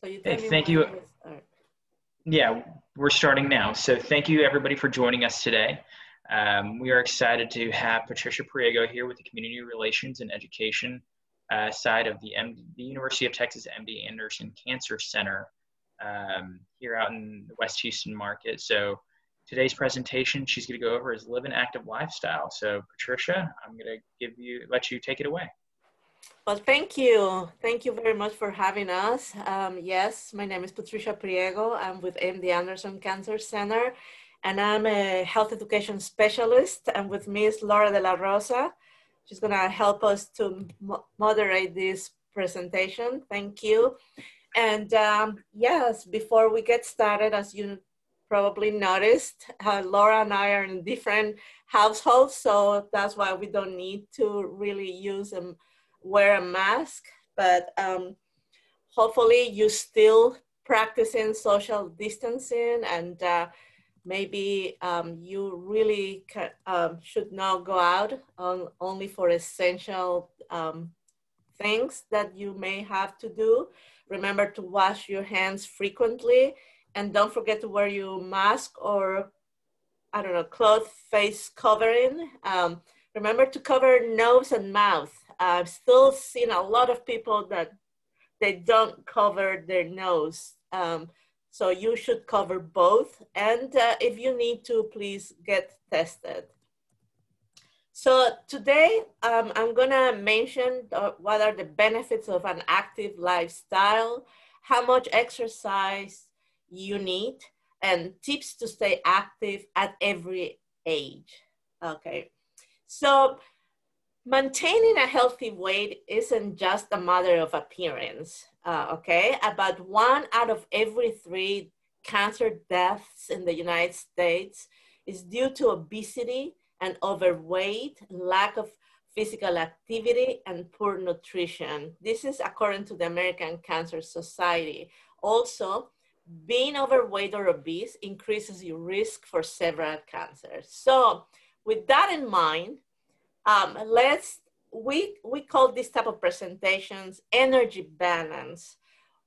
So you Hey, tell me thank when you. we start. Yeah, we're starting now. So thank you everybody for joining us today. We are excited to have Patricia Priego here with the Community Relations and Education side of the University of Texas MD Anderson Cancer Center here out in the West Houston market. So today's presentation, she's going to go over is Live an Active Lifestyle. So Patricia, I'm going to let you take it away. Well, thank you. Thank you very much for having us. Yes, my name is Patricia Priego. I'm with MD Anderson Cancer Center, and I'm a health education specialist. And with me is Laura de la Rosa. She's gonna help us to moderate this presentation. Thank you. And yes, before we get started, as you probably noticed, Laura and I are in different households, so that's why we don't need to really wear a mask, but hopefully you still practicing social distancing, and maybe you really should not go out only for essential things that you may have to do. Remember to wash your hands frequently, and don't forget to wear your mask or, I don't know, cloth face covering. Remember to cover nose and mouth. I've still seen a lot of people that they don't cover their nose. So you should cover both. And if you need to, please get tested. So today I'm gonna mention what are the benefits of an active lifestyle, how much exercise you need, and tips to stay active at every age. Okay, so maintaining a healthy weight isn't just a matter of appearance, okay? About 1 out of every 3 cancer deaths in the United States is due to obesity and overweight, lack of physical activity, and poor nutrition. This is according to the American Cancer Society. Also, being overweight or obese increases your risk for several cancers. So with that in mind, we call this type of presentations energy balance.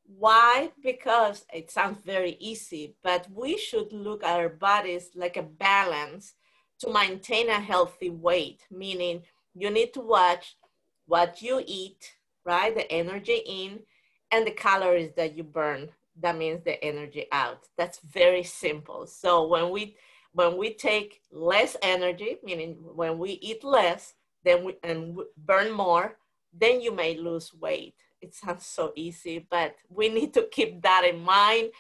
Why? Because it sounds very easy, but we should look at our bodies like a balance to maintain a healthy weight, meaning you need to watch what you eat, right? The energy in and the calories that you burn. That means the energy out. That's very simple. So when we take less energy, meaning when we eat less, then we burn more, then you may lose weight. It sounds so easy, but we need to keep that in mind.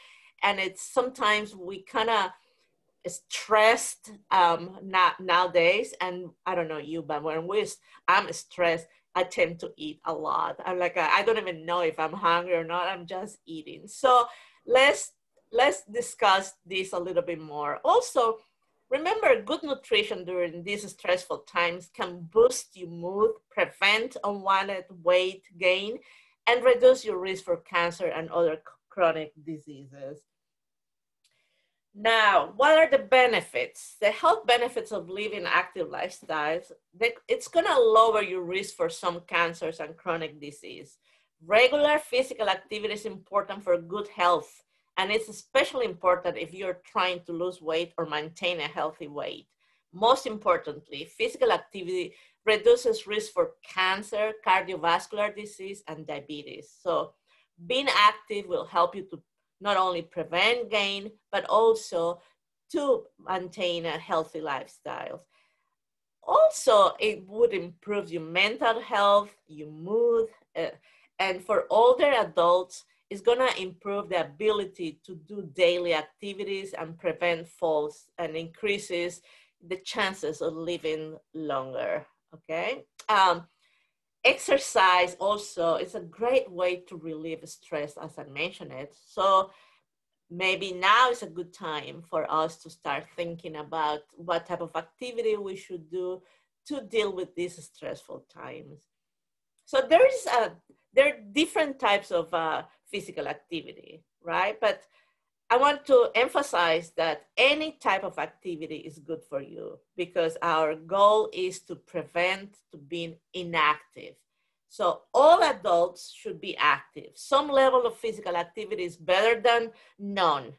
And it's sometimes we kind of stressed nowadays, and I don't know you, but when I'm stressed, I tend to eat a lot. I'm like, I don't even know if I'm hungry or not. I'm just eating. So let's discuss this a little bit more. Also, remember, good nutrition during these stressful times can boost your mood, prevent unwanted weight gain, and reduce your risk for cancer and other chronic diseases. Now, what are the benefits? The health benefits of living active lifestyles, it's gonna lower your risk for some cancers and chronic disease. Regular physical activity is important for good health, and it's especially important if you're trying to lose weight or maintain a healthy weight. Most importantly, physical activity reduces risk for cancer, cardiovascular disease, and diabetes. So being active will help you to not only prevent gain, but also to maintain a healthy lifestyle. Also, it would improve your mental health, your mood, and for older adults, it's gonna improve the ability to do daily activities and prevent falls and increases the chances of living longer, okay? Exercise also is a great way to relieve stress, as I mentioned it. So maybe now is a good time for us to start thinking about what type of activity we should do to deal with these stressful times. So there are different types of physical activity, right? But I want to emphasize that any type of activity is good for you because our goal is to prevent to being inactive. So all adults should be active. Some level of physical activity is better than none.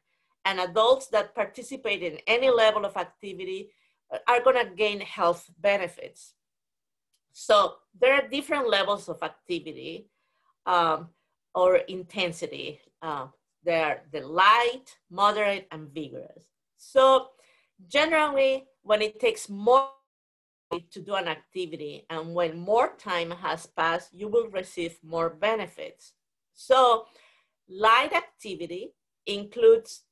And adults that participate in any level of activity are gonna gain health benefits. So there are different levels of activity or intensity. They are the light, moderate, and vigorous. So generally, when it takes more to do an activity and when more time has passed, you will receive more benefits. So light activity includes,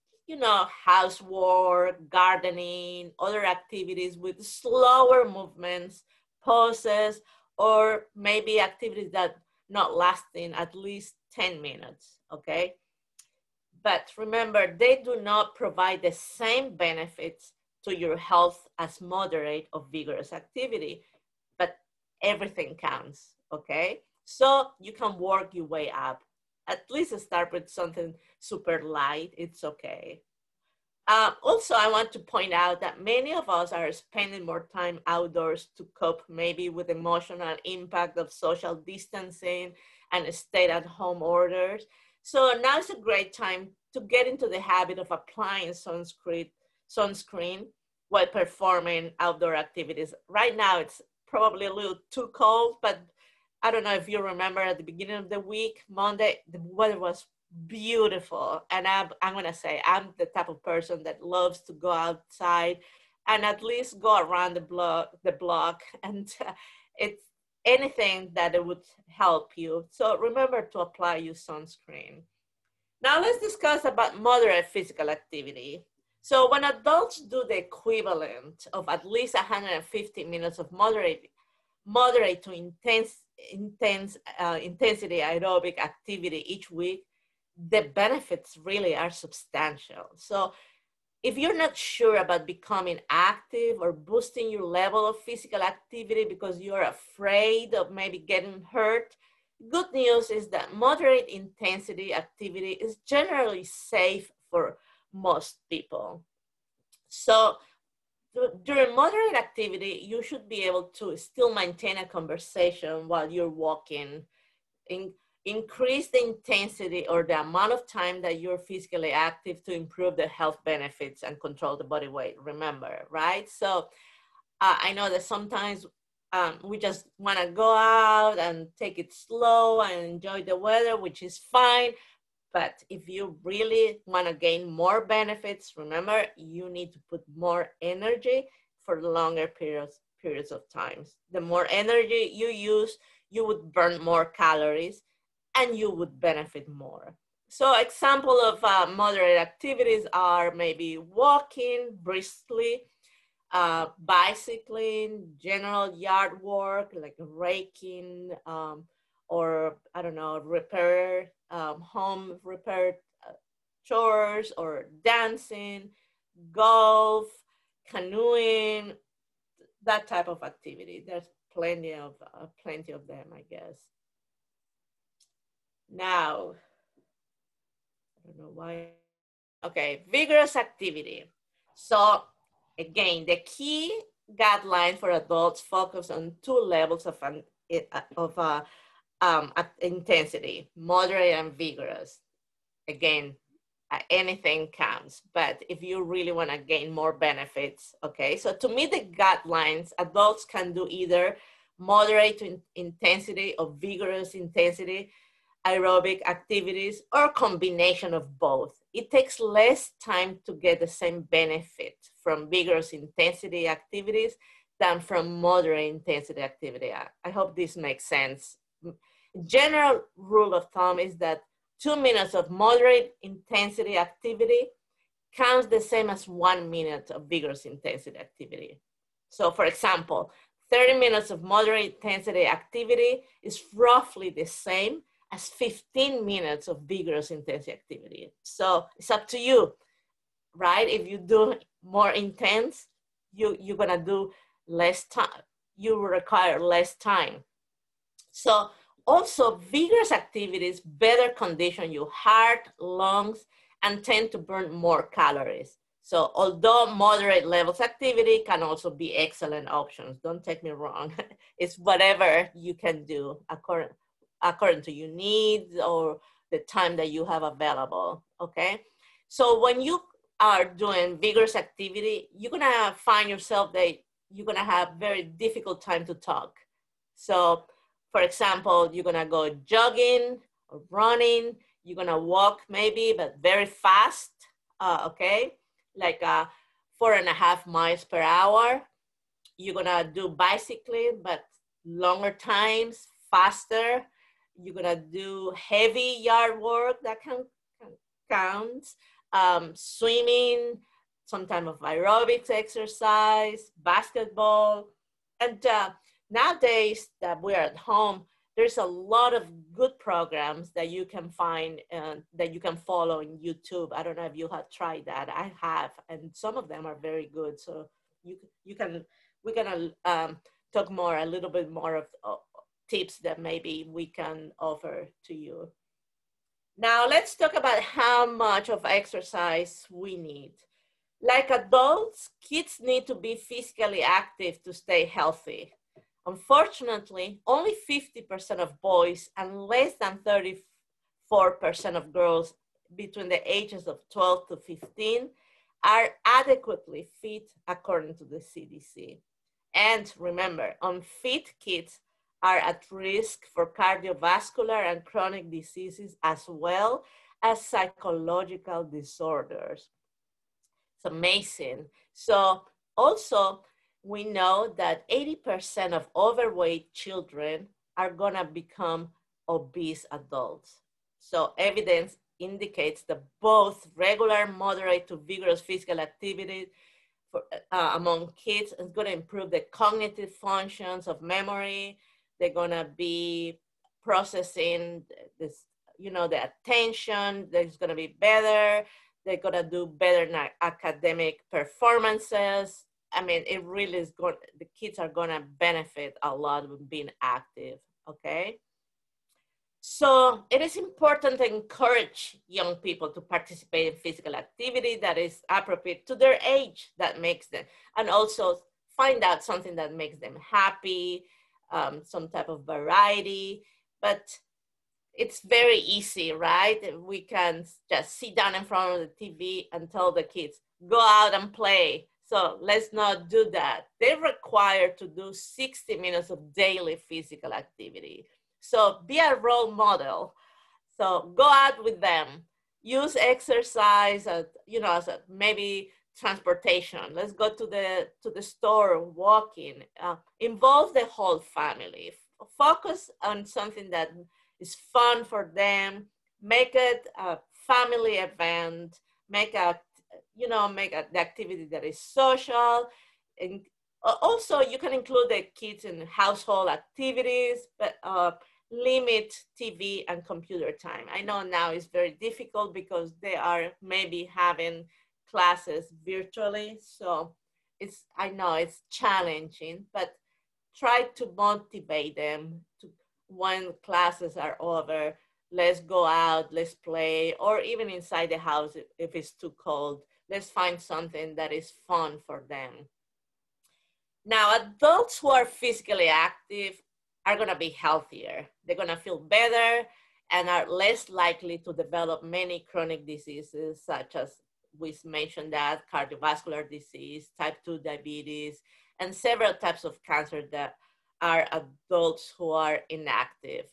housework, gardening, other activities with slower movements, poses, or maybe activities that not lasting at least 10 minutes, okay? But remember, they do not provide the same benefits to your health as moderate or vigorous activity, but everything counts, okay? So you can work your way up. At least start with something super light, it's okay. Also, I want to point out that many of us are spending more time outdoors to cope maybe with emotional impact of social distancing and stay-at-home orders. So now is a great time to get into the habit of applying sunscreen while performing outdoor activities. Right now, it's probably a little too cold, but I don't know if you remember at the beginning of the week, Monday, the weather was beautiful. And I'm gonna say, I'm the type of person that loves to go outside and at least go around the block and it's anything that it would help you. So remember to apply your sunscreen. Now let's discuss about moderate physical activity. So when adults do the equivalent of at least 150 minutes of moderate to intensity aerobic activity each week, the benefits really are substantial. So if you're not sure about becoming active or boosting your level of physical activity because you're afraid of maybe getting hurt, good news is that moderate intensity activity is generally safe for most people. So during moderate activity, you should be able to still maintain a conversation while you're walking. Increase the intensity or the amount of time that you're physically active to improve the health benefits and control the body weight, remember, right? So I know that sometimes we just want to go out and take it slow and enjoy the weather, which is fine. But if you really want to gain more benefits, remember, you need to put more energy for longer periods of time. The more energy you use, you would burn more calories and you would benefit more. So example of moderate activities are maybe walking briskly, bicycling, general yard work like raking, or I don't know, home repair chores, or dancing, golf, canoeing, that type of activity. There's plenty of them, I guess. Now, I don't know why. Okay, vigorous activity. So again, the key guideline for adults focus on two levels of intensity, moderate and vigorous. Again, anything counts, but if you really want to gain more benefits, okay? So to meet the guidelines, adults can do either moderate intensity or vigorous intensity aerobic activities or combination of both. It takes less time to get the same benefit from vigorous intensity activities than from moderate intensity activity. I hope this makes sense. General rule of thumb is that 2 minutes of moderate intensity activity counts the same as 1 minute of vigorous intensity activity. So for example, 30 minutes of moderate intensity activity is roughly the same as 15 minutes of vigorous intensity activity. So it's up to you, right? If you do more intense, you're gonna do less time. You require less time. So also vigorous activities better condition your heart, lungs, and tend to burn more calories. So although moderate levels activity can also be excellent options, don't take me wrong. It's whatever you can do according to your needs or the time that you have available, okay? So when you are doing vigorous activity, you're gonna find yourself that you're gonna have very difficult time to talk. So for example, you're gonna go jogging or running, you're gonna walk maybe, but very fast, okay? Like 4.5 miles per hour. You're gonna do bicycling, but longer times, faster. You're gonna do heavy yard work that can count. Swimming, some type of aerobics exercise, basketball. And nowadays that we're at home, there's a lot of good programs that you can find and that you can follow in YouTube. I don't know if you have tried that. I have, and some of them are very good. So you can, we're gonna talk more, a little bit more of tips that maybe we can offer to you. Now let's talk about how much of exercise we need. Like adults, kids need to be physically active to stay healthy. Unfortunately, only 50% of boys and less than 34% of girls between the ages of 12 to 15 are adequately fit according to the CDC. And remember, unfit kids are at risk for cardiovascular and chronic diseases as well as psychological disorders. It's amazing. So also, we know that 80% of overweight children are gonna become obese adults. So evidence indicates that both regular, moderate to vigorous physical activity for, among kids is gonna improve the cognitive functions of memory. They're gonna be processing this, you know, the attention, there's gonna be better. They're gonna do better in academic performances. I mean, it really is going, the kids are gonna benefit a lot with being active, okay? So it is important to encourage young people to participate in physical activity that is appropriate to their age, that makes them, and also find out something that makes them happy, some type of variety, but it's very easy, right? We can just sit down in front of the TV and tell the kids, go out and play. So let's not do that. They're required to do 60 minutes of daily physical activity. So be a role model. So go out with them. Use exercise as, you know, as a, maybe transportation. Let's go to the store, walking. Involve the whole family. Focus on something that is fun for them. Make it a family event. Make a, you know, the activity that is social. And also, you can include the kids in household activities, but limit TV and computer time. I know now it's very difficult because they are maybe having classes virtually. So it's, I know it's challenging, but try to motivate them to, when classes are over, let's go out, let's play, or even inside the house if it's too cold. Let's find something that is fun for them. Now, adults who are physically active are gonna be healthier. They're gonna feel better and are less likely to develop many chronic diseases such as, we mentioned that, cardiovascular disease, type 2 diabetes, and several types of cancer that are adults who are inactive.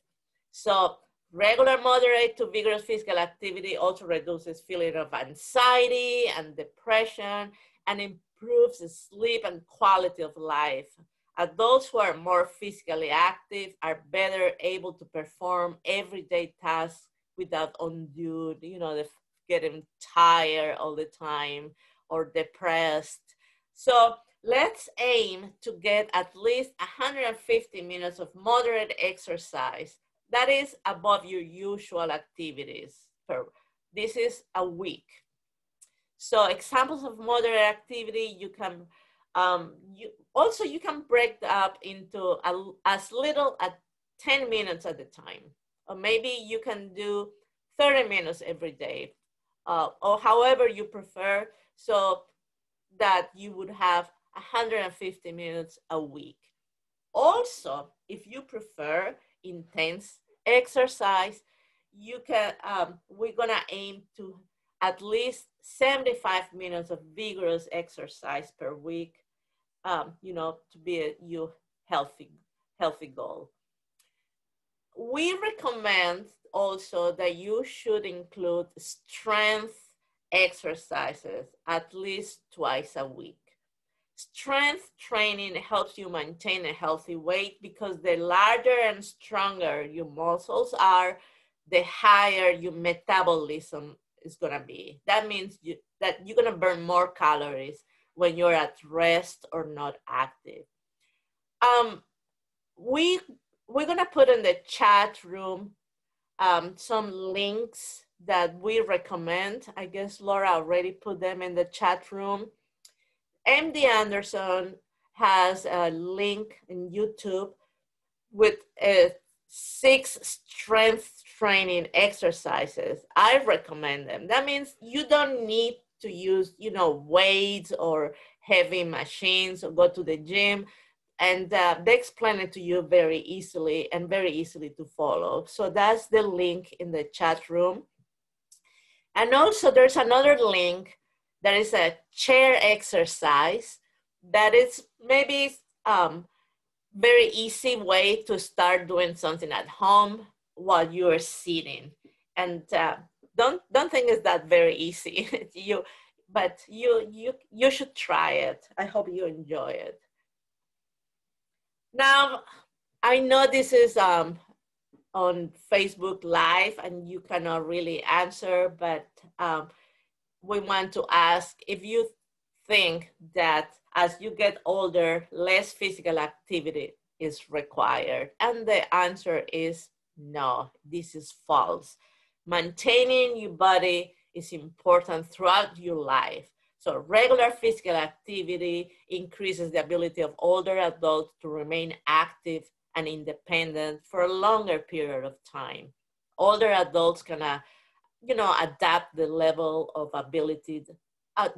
So regular, moderate to vigorous physical activity also reduces feeling of anxiety and depression and improves the sleep and quality of life. Adults who are more physically active are better able to perform everyday tasks without undue, you know, getting tired all the time or depressed. So let's aim to get at least 150 minutes of moderate exercise. That is above your usual activities. This is a week. So examples of moderate activity, you can, you can break up into as little as 10 minutes at a time. Or maybe you can do 30 minutes every day, or however you prefer, so that you would have 150 minutes a week. Also, if you prefer intense exercise, you can, we're gonna aim to at least 75 minutes of vigorous exercise per week, to be a healthy goal. We recommend also that you should include strength exercises at least twice a week. Strength training helps you maintain a healthy weight because the larger and stronger your muscles are, the higher your metabolism is going to be. That means that you're going to burn more calories when you're at rest or not active. We're going to put in the chat room some links that we recommend. I guess Laura already put them in the chat room. MD Anderson has a link in YouTube with 6 strength training exercises. I recommend them. That means you don't need to use, weights or heavy machines or go to the gym. And they explain it to you very easily and very easily to follow. So that's the link in the chat room. And also there's another link that is a chair exercise that is maybe very easy way to start doing something at home while you're sitting. And don't think it's that very easy. But you should try it. I hope you enjoy it. Now, I know this is on Facebook Live and you cannot really answer, but we want to ask if you think that as you get older, less physical activity is required. And the answer is no, this is false. Maintaining your body is important throughout your life. So regular physical activity increases the ability of older adults to remain active and independent for a longer period of time. Older adults can, adapt the level of ability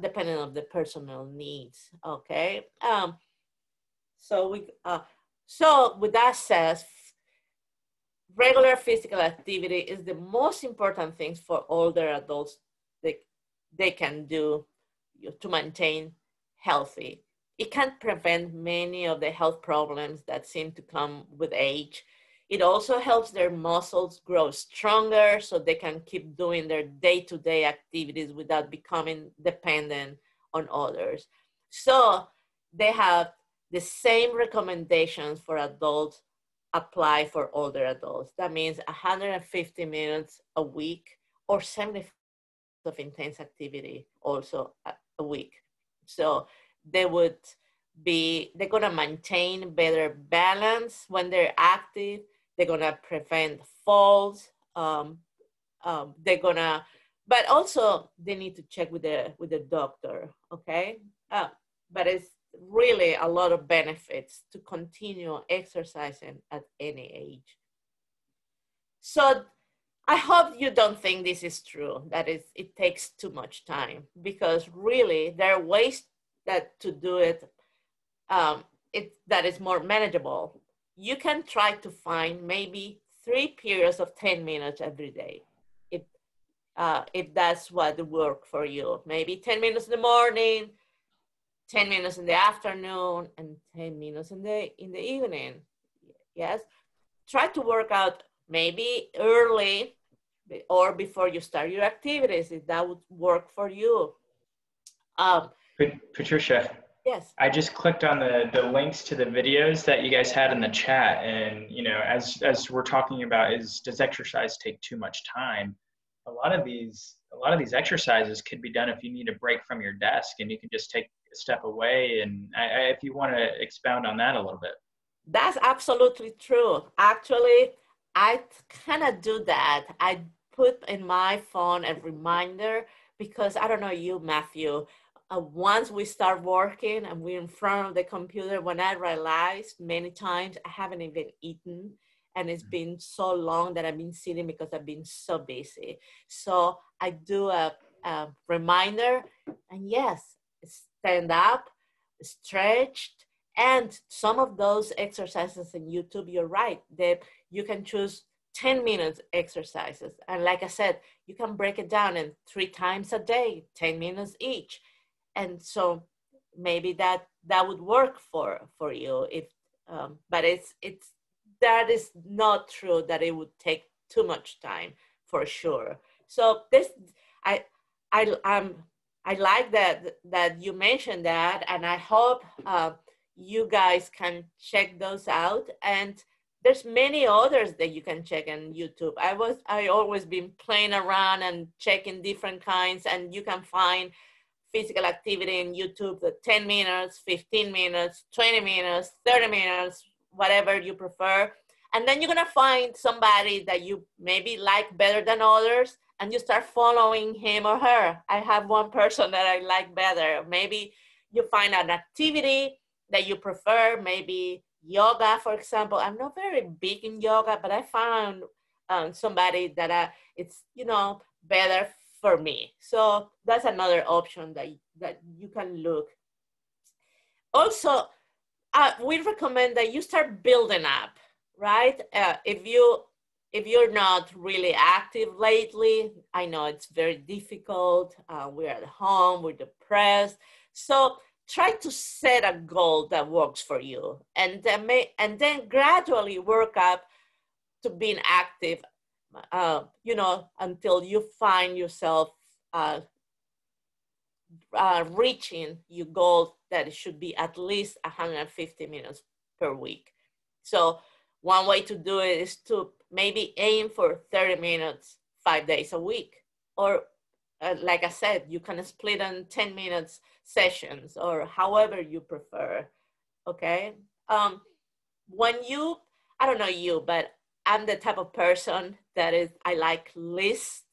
depending on the personal needs. Okay. So with that said, regular physical activity is the most important thing for older adults they can do to maintain healthy. It can prevent many of the health problems that seem to come with age. It also helps their muscles grow stronger so they can keep doing their day-to-day activities without becoming dependent on others. So they have the same recommendations for adults apply for older adults. That means 150 minutes a week or 75 of intense activity also a week. So they're gonna maintain better balance when they're active. They're gonna prevent falls. But also they need to check with the doctor. Okay, but it's really a lot of benefits to continue exercising at any age. So I hope you don't think this is true, that it takes too much time, because really there are ways to do it that is more manageable. You can try to find maybe 3 periods of 10 minutes every day, if that's what work for you. Maybe 10 minutes in the morning, 10 minutes in the afternoon, and 10 minutes in the evening. Yes, try to work out maybe early or before you start your activities, if that would work for you. Patricia. Yes. I just clicked on the links to the videos that you guys had in the chat, and as we're talking about, does exercise take too much time? A lot of these exercises could be done if you need a break from your desk, and you can just take a step away. And if you want to expound on that a little bit. That's absolutely true. Actually, I kind of do that. I put in my phone a reminder because I don't know you, Matthew. Once we start working and we're in front of the computer, when I realized many times I haven't even eaten, and it's been so long that I've been sitting because I've been so busy. So I do a reminder. And yes, stand up, stretched, and some of those exercises in YouTube, you're right, that you can choose 10 minutes exercises. And like I said, you can break it down in 3 times a day, 10 minutes each. And so maybe that would work for you. If but it's that is not true that it would take too much time for sure. So this I I'm I like that you mentioned that, and I hope you guys can check those out. And there's many others that you can check on YouTube. I always been playing around and checking different kinds, and you can find physical activity in YouTube, the 10 minutes, 15 minutes, 20 minutes, 30 minutes, whatever you prefer. And then you're gonna find somebody that you maybe like better than others, and you start following him or her. I have one person that I like better. Maybe you find an activity that you prefer, maybe yoga, for example. I'm not very big in yoga, but I found somebody that it's, you know, better for me. So that's another option that you can look. Also, we recommend that you start building up, right? If you're not really active lately, I know it's very difficult. We're at home, we're depressed. So try to set a goal that works for you, and then gradually work up to being active, you know, until you find yourself reaching your goal that it should be at least 150 minutes per week. So one way to do it is to maybe aim for 30 minutes 5 days a week. Or like I said, you can split on 10 minutes sessions, or however you prefer, okay? When you, I don't know you, but I'm the type of person that is, I like lists,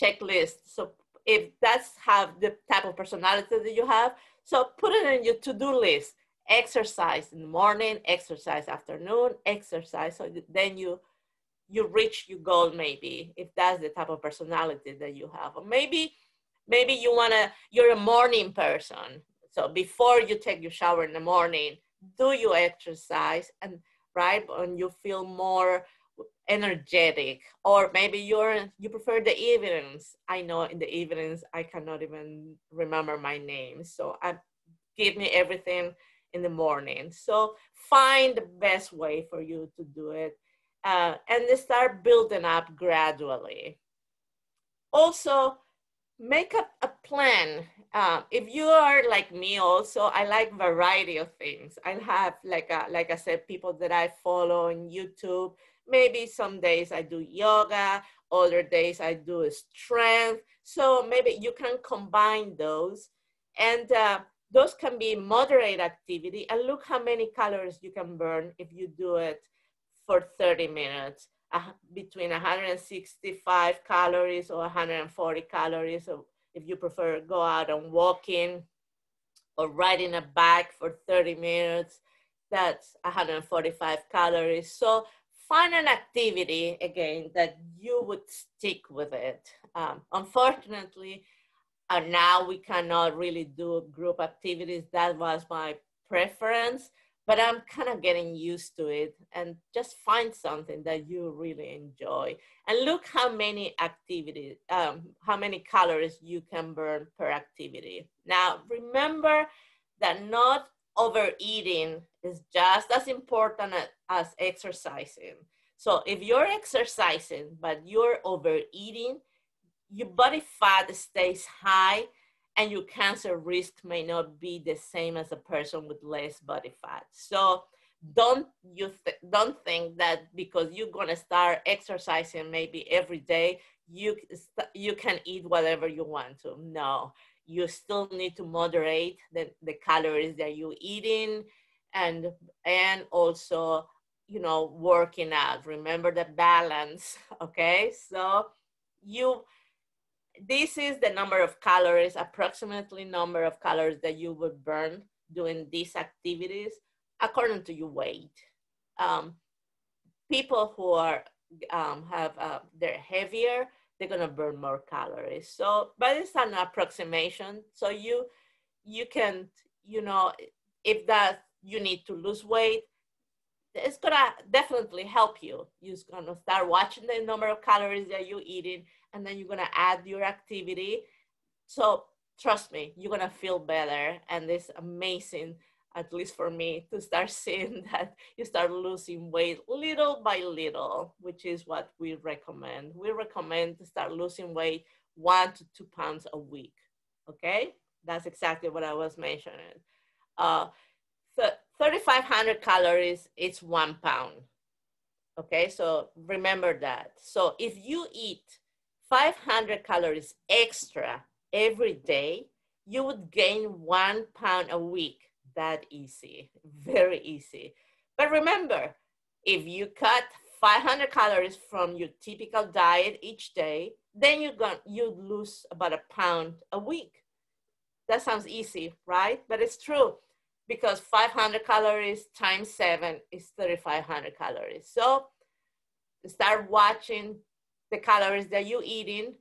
checklists. So if that's have the type of personality that you have, so put it in your to-do list. Exercise in the morning, exercise afternoon, exercise. So then you reach your goal, maybe, if that's the type of personality that you have. Or maybe you're a morning person. So before you take your shower in the morning, do your exercise, and right when you feel more energetic. Or maybe you prefer the evenings. I know in the evenings I cannot even remember my name, so I give me everything in the morning. So find the best way for you to do it, and start building up gradually. Also, make up a plan. If you are like me also, I like variety of things. I have, like I said, people that I follow on YouTube. Maybe some days I do yoga, other days I do strength. So maybe you can combine those. And those can be moderate activity. And look how many calories you can burn if you do it for 30 minutes. Between 165 calories or 140 calories. So if you prefer, go out and walking or riding a bike for 30 minutes, that's 145 calories. So find an activity, again, that you would stick with it. Unfortunately, now we cannot really do group activities. That was my preference, but I'm kind of getting used to it. And just find something that you really enjoy, and look how many activities, how many calories you can burn per activity. Now, remember that not overeating is just as important as exercising. So if you're exercising, but you're overeating, your body fat stays high, and your cancer risk may not be the same as a person with less body fat. So don't think that because you're gonna start exercising maybe every day, you can eat whatever you want to. No, you still need to moderate the calories that you're eating, and also, you know, working out. Remember the balance, okay? So this is the number of calories, approximately number of calories that you would burn doing these activities according to your weight. People who are they're heavier, they're gonna burn more calories. So, but it's an approximation. So you can, you know, if that you need to lose weight, it's gonna definitely help you. You're gonna start watching the number of calories that you're eating, and then you're gonna add your activity. So trust me, you're gonna feel better, and it's amazing, at least for me, to start seeing that you start losing weight little by little, which is what we recommend. We recommend to start losing weight 1 to 2 pounds a week. Okay, that's exactly what I was mentioning. Uh, 3,500 calories is 1 pound. Okay, so remember that. So if you eat 500 calories extra every day, you would gain 1 pound a week. That easy, very easy. But remember, if you cut 500 calories from your typical diet each day, then you'd lose about a pound a week. That sounds easy, right? But it's true, because 500 calories times 7 is 3,500 calories. So start watching the calories that you're eating.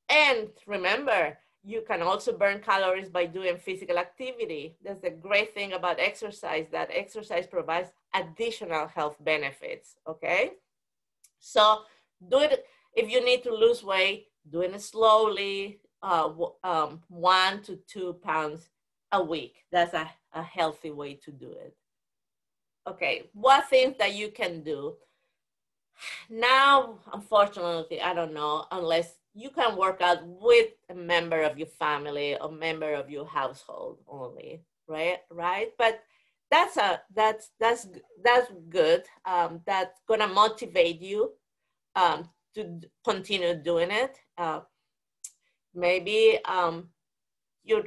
And remember, you can also burn calories by doing physical activity. That's the great thing about exercise, that exercise provides additional health benefits, okay? So do it. If you need to lose weight, doing it slowly, 1 to 2 pounds a week. That's a healthy way to do it. Okay, what things that you can do? Now, unfortunately, I don't know, unless you can work out with a member of your family or member of your household only, right? Right? But that's good. That's gonna motivate you to continue doing it. Maybe you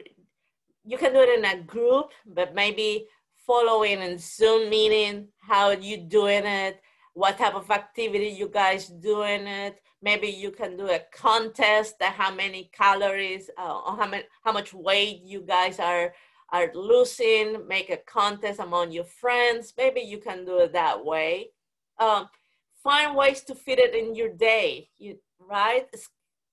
you can do it in a group, but maybe following a Zoom meeting, how you doing it, what type of activity you guys doing it. Maybe you can do a contest that how many calories or how much weight you guys are losing. Make a contest among your friends. Maybe you can do it that way. Find ways to fit it in your day. Right?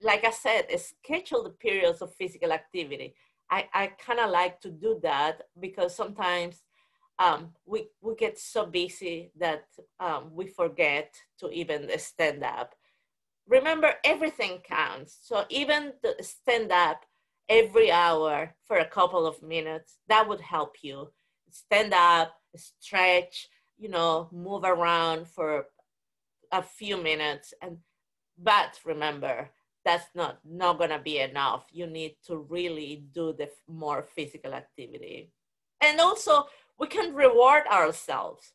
Like I said, schedule the periods of physical activity. I kind of like to do that because sometimes we get so busy that we forget to even stand up. Remember, everything counts. So even to stand up every hour for a couple of minutes, that would help you. Stand up, stretch, move around for a few minutes. But remember, that's not gonna be enough. You need to really do the more physical activity. And also, we can reward ourselves.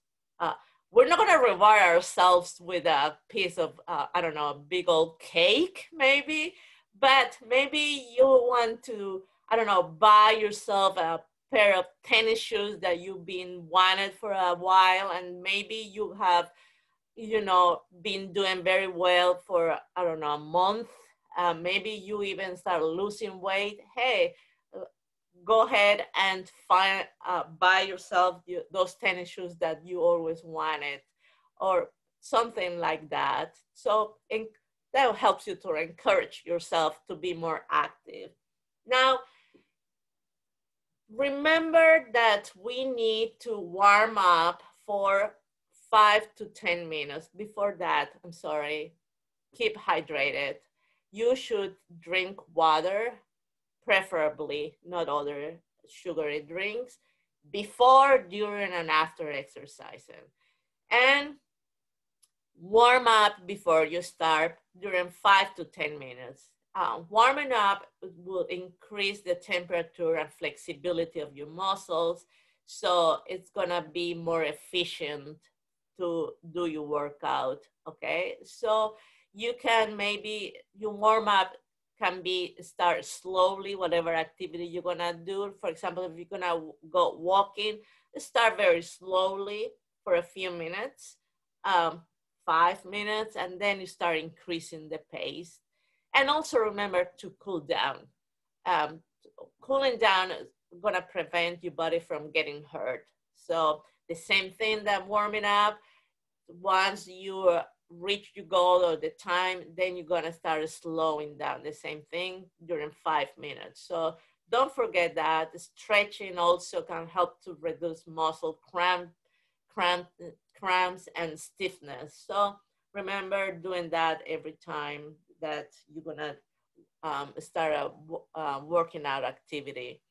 We're not gonna reward ourselves with a piece of, I don't know, a big old cake, maybe, but maybe you want to, I don't know, buy yourself a pair of tennis shoes that you've been wanted for a while, and maybe you have, been doing very well for, I don't know, a month. Maybe you even start losing weight. Hey, go ahead and buy yourself those tennis shoes that you always wanted, or something like that. So that helps you to encourage yourself to be more active. Now, remember that we need to warm up for 5 to 10 minutes. Before that, I'm sorry, keep hydrated. You should drink water, preferably not other sugary drinks, before, during, and after exercising. And warm up before you start during 5 to 10 minutes. Warming up will increase the temperature and flexibility of your muscles, so it's gonna be more efficient to do your workout, okay? So you can you warm up can be start slowly, whatever activity you're gonna do. For example, if you're gonna go walking, start very slowly for a few minutes, 5 minutes, and then you start increasing the pace. And also remember to cool down. Cooling down is gonna prevent your body from getting hurt. So the same thing that warming up, once you reach your goal or the time, then you're gonna start slowing down. The same thing during 5 minutes. So don't forget that stretching also can help to reduce muscle cramps and stiffness. So remember doing that every time that you're gonna start a working out activity.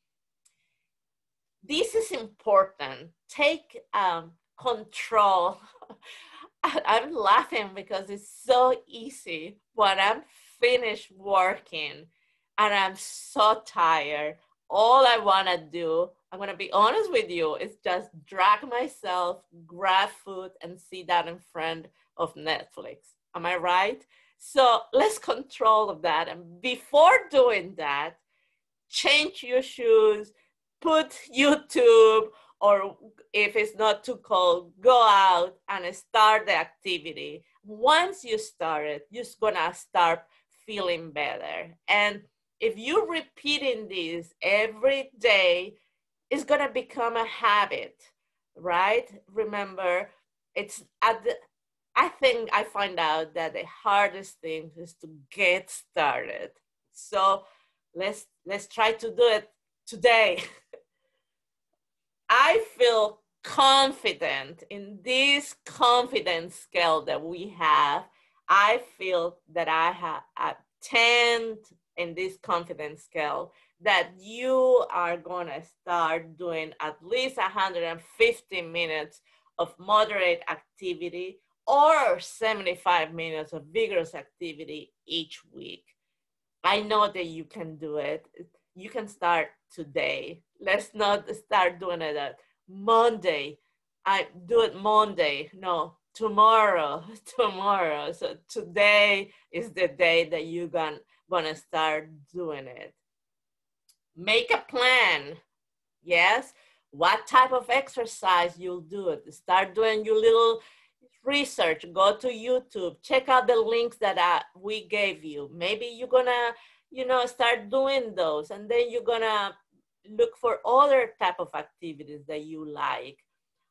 This is important. Take control. I'm laughing because it's so easy when I'm finished working and I'm so tired. All I want to do, I'm going to be honest with you, is just drag myself, grab food, and sit down in front of Netflix. Am I right? So let's control that. And before doing that, change your shoes, put YouTube, or if it's not too cold, go out and start the activity. Once you start it, you're gonna start feeling better. And if you're repeating this every day, it's gonna become a habit, right? Remember, it's at the, I think I find out that the hardest thing is to get started. So let's try to do it today. I feel confident in this confidence scale that we have. I feel that I have a 10 in this confidence scale that you are going to start doing at least 150 minutes of moderate activity or 75 minutes of vigorous activity each week. I know that you can do it. You can start today. Let's not start doing it at Monday. I do it Monday. No, tomorrow. So today is the day that you're gonna start doing it. Make a plan. Yes. What type of exercise you'll do it. Start doing your little research. Go to YouTube. Check out the links that we gave you. Maybe you're gonna, start doing those, and then you're gonna look for other type of activities that you like.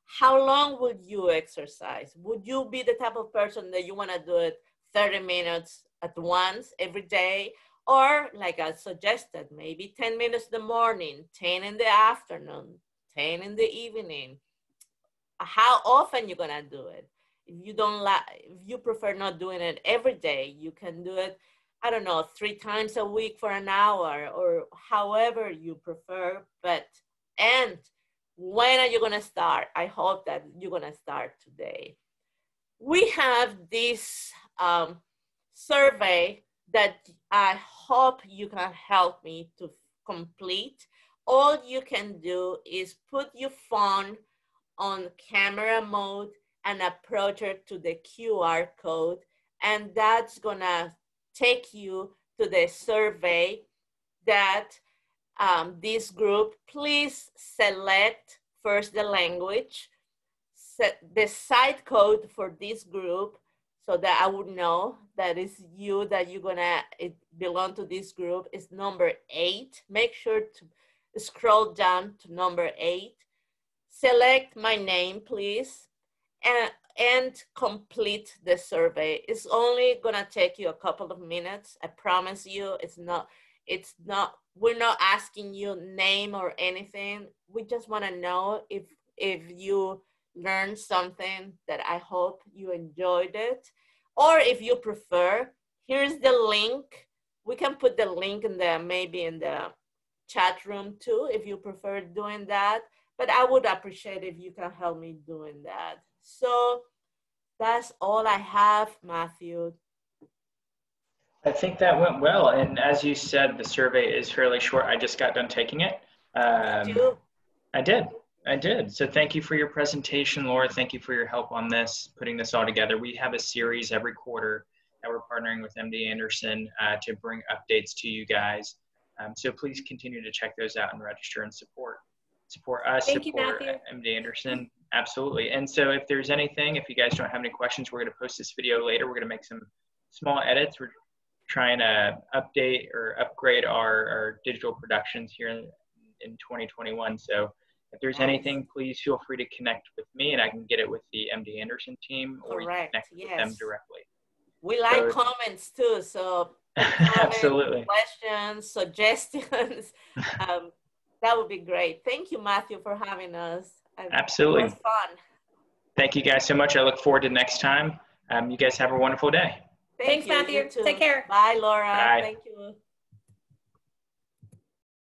How long would you exercise? Would you be the type of person that you want to do it 30 minutes at once every day? Or like I suggested, maybe 10 minutes in the morning, 10 in the afternoon, 10 in the evening. How often you're gonna do it? If you prefer not doing it every day, you can do it, I don't know, 3 times a week for an hour or however you prefer. And when are you gonna start? I hope that you're gonna start today. We have this survey that I hope you can help me to complete. All you can do is put your phone on camera mode and approach it to the QR code, and that's gonna take you to the survey that this group. Please select first the language, set the site code for this group so that I would know that it's you, that you're gonna belong to this group. Is number 8. Make sure to scroll down to number 8. Select my name, please, and complete the survey. It's only gonna take you a couple of minutes. I promise you. We're not asking you name or anything. We just want to know if you learned something, that I hope you enjoyed it. Or if you prefer, here's the link. We can put the link maybe in the chat room too, if you prefer doing that. But I would appreciate if you can help me doing that. So that's all I have, Matthew. I think that went well. And as you said, the survey is fairly short. I just got done taking it. Did you? I did. So thank you for your presentation, Laura. Thank you for your help on this, putting this all together. We have a series every quarter that we're partnering with MD Anderson to bring updates to you guys. So please continue to check those out and register and support us, Thank support you, MD Anderson. Absolutely. And so if there's anything, if you guys don't have any questions, we're going to post this video later. We're going to make some small edits. We're trying to update or upgrade our digital productions here in 2021. So If there's Nice. anything, please feel free to connect with me, and I can get it with the MD Anderson team, or you can Correct. connect with them Yes. directly. We like comments too, so comments, Absolutely. questions, suggestions. That would be great. Thank you, Matthew, for having us. Absolutely. It was fun. Thank you guys so much. I look forward to next time. You guys have a wonderful day. Thanks, Matthew. Take care. Bye, Laura. Bye. Thank you.